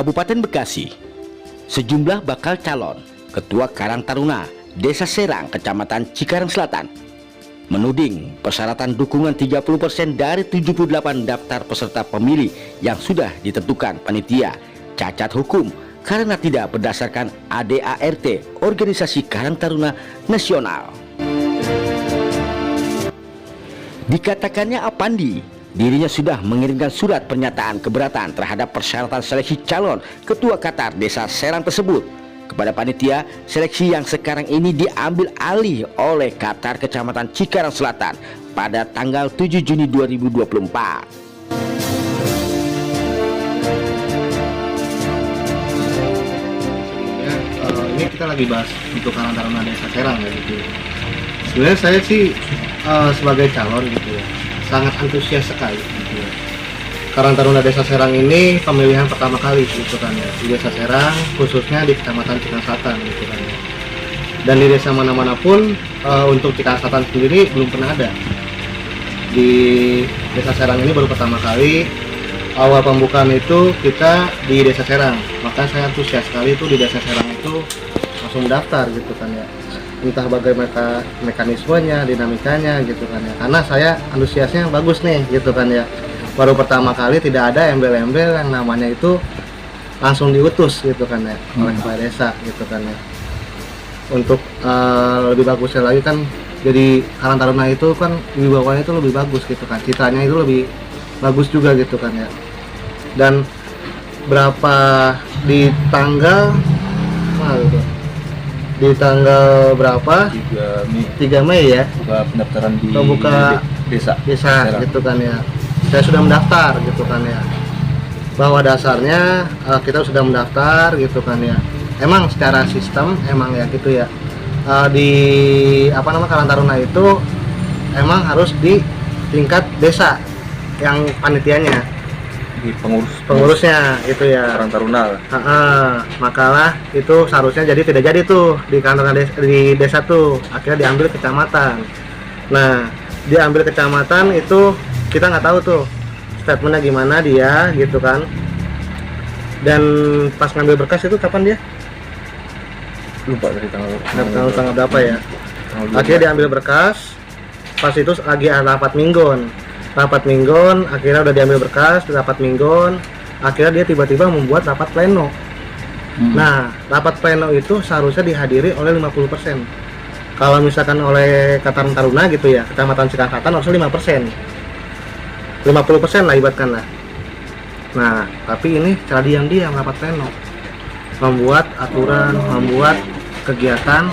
Kabupaten Bekasi, sejumlah bakal calon Ketua Karang Taruna Desa Serang, Kecamatan Cikarang Selatan, menuding persyaratan dukungan 30% dari 78 daftar peserta pemilih yang sudah ditentukan panitia cacat hukum karena tidak berdasarkan ADART Organisasi Karang Taruna Nasional. Dikatakannya Apandi, dirinya sudah mengirimkan surat pernyataan keberatan terhadap persyaratan seleksi calon ketua Qatar Desa Serang tersebut kepada panitia seleksi yang sekarang ini diambil alih oleh Qatar Kecamatan Cikarang Selatan pada tanggal 7 Juni 2024. Ini kita lagi bahas untuk Karang Taruna Desa Serang ya gitu. Sebenarnya saya sih sebagai calon gitu ya, sangat antusias sekali gitu ya. Karang Taruna Desa Serang ini pemilihan pertama kali gitu kan ya, di Desa Serang khususnya di Kecamatan Cikarang Selatan gitu kan ya. Dan di desa mana-mana pun untuk Cikarang Selatan sendiri belum pernah ada. Di Desa Serang ini baru pertama kali. Awal pembukaan itu kita di Desa Serang, maka saya antusias sekali itu di Desa Serang itu langsung daftar gitu kan ya. Entah bagaimana mekanismenya, dinamikanya gitu kan ya. Karena saya antusiasnya bagus nih gitu kan ya. Baru pertama kali tidak ada embel-embel yang namanya itu langsung diutus gitu kan ya oleh kepala desa gitu kan ya. Untuk lebih bagusnya lagi kan, jadi Karang Taruna itu kan wibawanya itu lebih bagus gitu kan, citranya itu lebih bagus juga gitu kan ya. Dan berapa di tanggal gitu, di tanggal berapa? 3 Mei ya. Buka pendaftaran di desa Serang gitu kan ya. Saya sudah mendaftar gitu kan ya. Bahwa dasarnya kita sudah mendaftar gitu kan ya. Emang secara sistem emang ya gitu ya. Di Karang Taruna itu emang harus di tingkat desa yang panitianya, di pengurusnya gitu ya. Karang Taruna. Makalah itu seharusnya tidak jadi tuh di kantor di desa tuh, akhirnya diambil kecamatan. Nah, diambil kecamatan itu kita nggak tahu tuh statementnya gimana dia gitu kan. Dan pas ngambil berkas itu kapan dia? Lupa dari tanggal berapa ya. Akhirnya diambil berkas, pas itu lagi rapat minggon, akhirnya udah diambil berkas, rapat minggon, akhirnya dia tiba-tiba membuat rapat pleno. Nah, rapat pleno itu seharusnya dihadiri oleh 50%. Kalau misalkan oleh Karang Taruna gitu ya, Kecamatan Cikarang Selatan harusnya 5%. 50% lah ibaratkan lah. Nah, tapi ini cara diam-diam rapat pleno, membuat aturan, membuat kegiatan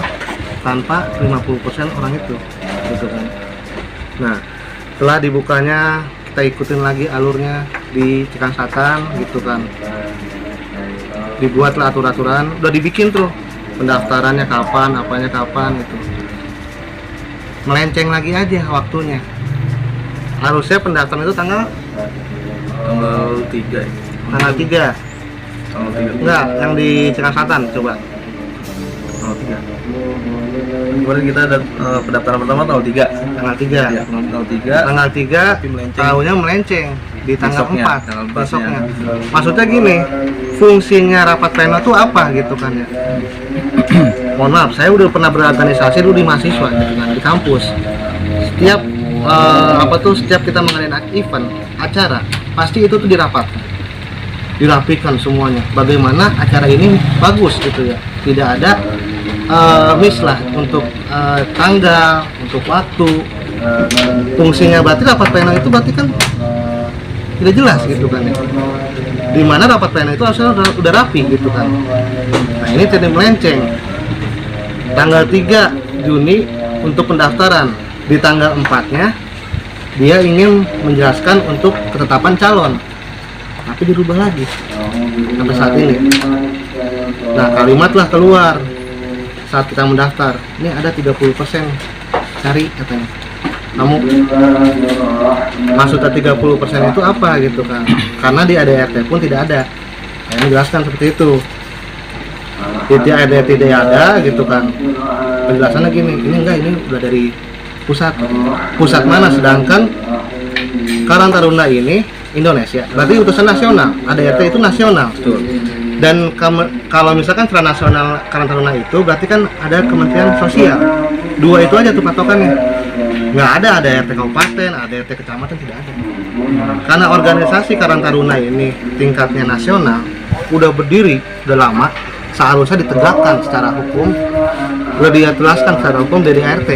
tanpa 50% orang itu gitu kan. Nah, setelah dibukanya kita ikutin lagi alurnya di Cikarang Selatan gitu kan, dibuatlah aturan-aturan, udah dibikin tuh pendaftarannya kapan, apanya kapan gitu. Melenceng lagi aja waktunya. Harusnya pendaftaran itu tanggal 3 ya. tanggal 3. Enggak, yang di Cikarang Selatan coba. Tanggal 3. Kemarin kita ada pendaftaran pertama tanggal 3. Tanggal 3. Ya, tanggal 3. Tanggal 3 tahunya melenceng di tanggal Besoknya, 4 tanggal 4 besoknya. ya. Maksudnya gini, fungsinya rapat pleno itu apa gitu kan ya. Mohon maaf, saya udah pernah berorganisasi dulu di mahasiswa gitu kan, di kampus. Setiap kita mengadakan event, acara, pasti itu tuh dirapikan semuanya. Bagaimana acara ini bagus gitu ya. Tidak ada miss lah untuk tanggal, untuk waktu. Fungsinya berarti rapat pleno itu berarti kan tidak jelas gitu kan ya. Dimana rapat pleno itu harusnya udah rapi gitu kan. Nah, ini jadi melenceng. Tanggal 3 Juni untuk pendaftaran, di tanggal 4-nya dia ingin menjelaskan untuk ketetapan calon, tapi dirubah lagi sampai saat ini. Nah, kalimatlah keluar saat kita mendaftar, ini ada 30% cari katanya. Kamu maksudnya 30% itu apa gitu kan, karena di ADART pun tidak ada. Saya menjelaskan seperti itu, tidak ada gitu kan. Penjelasannya gini, ini enggak, ini udah dari pusat mana, sedangkan Karang Taruna ini Indonesia, berarti utusan nasional, ADART itu nasional. Dan kalau misalkan Front Nasional Karang Taruna itu berarti kan ada Kementerian Sosial. Dua itu aja tuh patokannya. Nggak ada RT kabupaten, ada RT kecamatan, tidak ada. Karena organisasi Karang Taruna ini tingkatnya nasional, udah berdiri, udah lama, seharusnya ditegakkan secara hukum, udah dijelaskan secara hukum dari RT.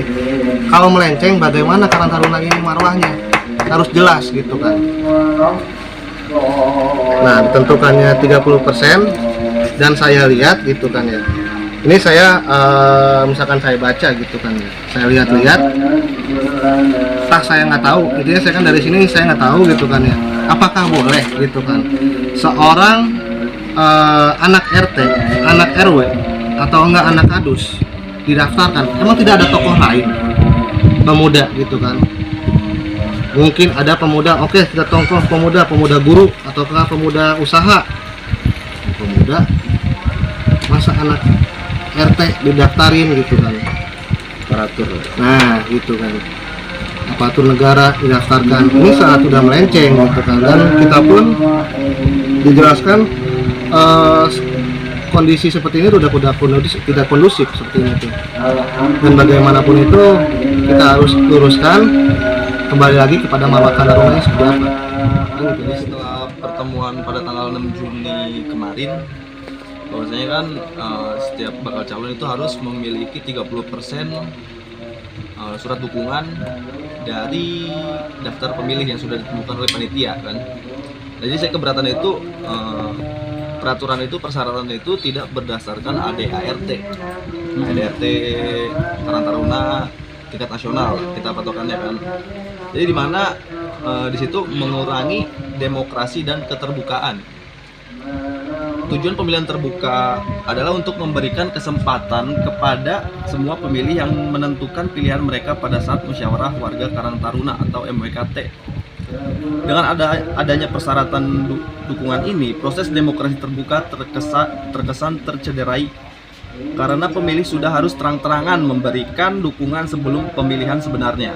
Kalau melenceng, bagaimana Karang Taruna ini marwahnya? Harus jelas gitu kan. Nah, ditentukannya 30% dan saya lihat gitu kan ya. Ini saya misalkan saya baca gitu kan ya. Saya lihat-lihat, saya nggak tahu. Intinya saya kan dari sini saya nggak tahu gitu kan ya. Apakah boleh gitu kan seorang anak RT, anak RW atau enggak anak kadus didaftarkan? Emang tidak ada tokoh lain pemuda gitu kan? Mungkin ada pemuda, oke, kita tokoh pemuda guru ataukah pemuda usaha. Pemuda, masa anak RT didaftarin gitu kan? Aparatur. Nah, gitu kan. Aparatur negara didaftarkan. Ini saat sudah melenceng gitu kan. Dan kita pun dijelaskan kondisi seperti ini udah tidak kondusif seperti ini tuh. Dan bagaimanapun itu kita harus luruskan kembali lagi kepada marwah Karang Taruna seperti apa. Jadi setelah pertemuan pada tanggal 6 Juni kemarin, bahwasanya kan setiap bakal calon itu harus memiliki 30% surat dukungan dari daftar pemilih yang sudah ditemukan oleh panitia kan. Jadi saya keberatan itu peraturan itu, persyaratan itu tidak berdasarkan ADART Karang Taruna tingkat nasional kita patokannya kan. Jadi di mana di situ mengurangi demokrasi dan keterbukaan. Tujuan pemilihan terbuka adalah untuk memberikan kesempatan kepada semua pemilih yang menentukan pilihan mereka pada saat musyawarah warga Karang Taruna atau MWKT. Dengan adanya persyaratan dukungan ini, proses demokrasi terbuka terkesan tercederai karena pemilih sudah harus terang-terangan memberikan dukungan sebelum pemilihan sebenarnya.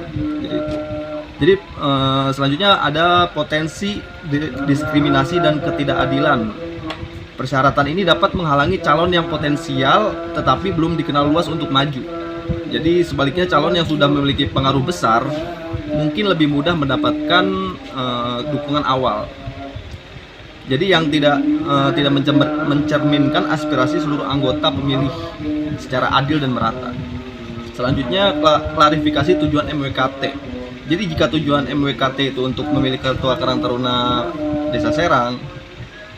Jadi selanjutnya ada potensi diskriminasi dan ketidakadilan. Persyaratan ini dapat menghalangi calon yang potensial tetapi belum dikenal luas untuk maju. Jadi sebaliknya calon yang sudah memiliki pengaruh besar mungkin lebih mudah mendapatkan dukungan awal. Jadi yang tidak mencerminkan aspirasi seluruh anggota pemilih secara adil dan merata. Selanjutnya klarifikasi tujuan MWKT. Jadi jika tujuan MWKT itu untuk memilih ketua Karang Taruna Desa Serang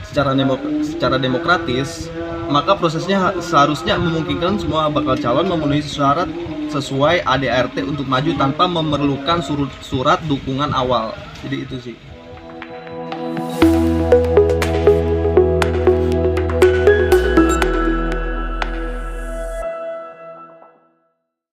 secara demokratis, maka prosesnya seharusnya memungkinkan semua bakal calon memenuhi syarat sesuai ADART untuk maju tanpa memerlukan surat dukungan awal. Jadi itu sih.